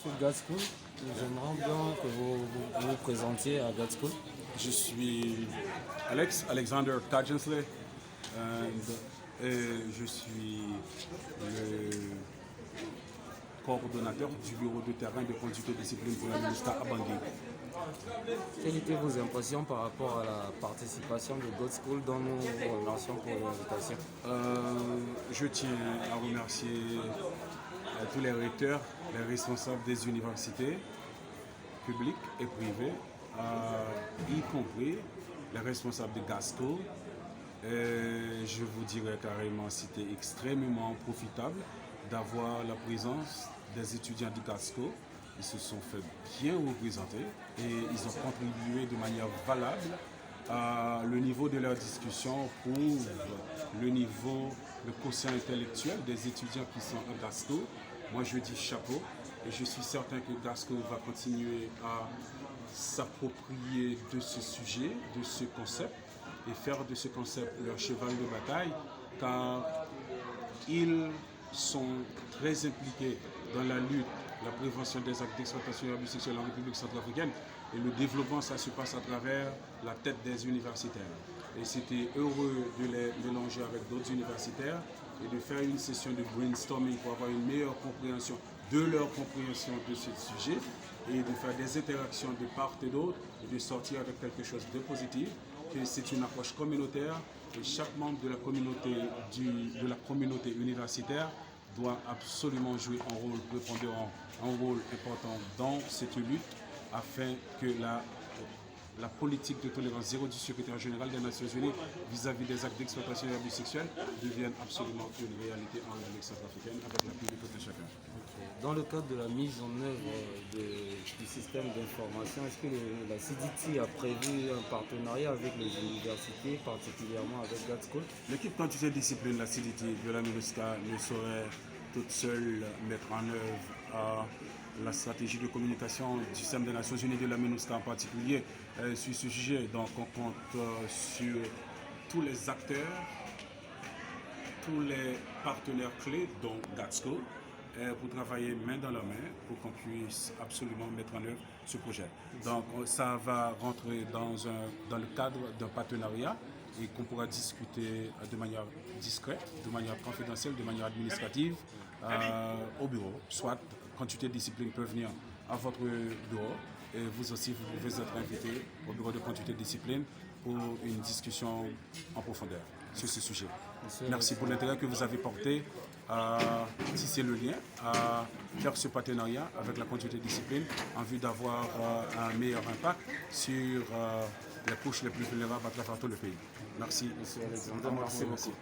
fait God School. J'aimerais bien que vous présentiez à God School. Je suis Alexander Tajensley et je suis le coordonnateur du bureau de terrain de conduite et discipline pour la MINUSCA à Bangui. Quelles étaient vos impressions par rapport à la participation de God School dans nos relations pour l'invitation? Je tiens à remercier tous les recteurs, les responsables des universités publiques et privées, y compris les responsables de GASCO. Et je vous dirais carrément, c'était extrêmement profitable d'avoir la présence des étudiants du GASCO. Ils se sont fait bien représenter et ils ont contribué de manière valable. Le niveau de leur discussion prouve le quotient intellectuel des étudiants qui sont à GASCO. Moi, je dis chapeau et je suis certain que GASCO va continuer à s'approprier de ce sujet, de ce concept et faire de ce concept leur cheval de bataille, car ils sont très impliqués dans la lutte, la prévention des actes d'exploitation et d'abus sexuels en République centrafricaine. Et le développement, ça se passe à travers la tête des universitaires. Et c'était heureux de les mélanger avec d'autres universitaires et de faire une session de brainstorming pour avoir une meilleure compréhension de leur compréhension de ce sujet et de faire des interactions de part et d'autre et de sortir avec quelque chose de positif. C'est une approche communautaire et chaque membre de la communauté universitaire doit absolument jouer un rôle prépondérant, un rôle important dans cette lutte afin que la politique de tolérance zéro du secrétaire général des Nations Unies vis-à-vis des actes d'exploitation et d'abus sexuels devienne absolument une réalité en République centrafricaine avec l'appui de tout un chacun. Dans le cadre de la mise en œuvre du système d'information, est-ce que la CDT a prévu un partenariat avec les universités, particulièrement avec God School? L'équipe quantité discipline, la CDT de la MINUSCA ne saurait toute seule mettre en œuvre la stratégie de communication du système des Nations Unies de la MINUSCA en particulier sur ce sujet. Donc on compte sur tous les acteurs, tous les partenaires clés, dont GATSCO, pour travailler main dans la main pour qu'on puisse absolument mettre en œuvre ce projet. Donc ça va rentrer dans le cadre d'un partenariat et qu'on pourra discuter de manière discrète, de manière confidentielle, de manière administrative au bureau. Soit quantité de discipline peut venir à votre bureau et vous aussi vous pouvez être invité au bureau de quantité de discipline pour une discussion en profondeur sur ce sujet. Merci pour l'intérêt que vous avez porté à tisser le lien, à faire ce partenariat avec la quantité de discipline en vue d'avoir un meilleur impact sur les couches les plus vulnérables à travers tout le pays. Merci. Monsieur Alexandre, merci beaucoup.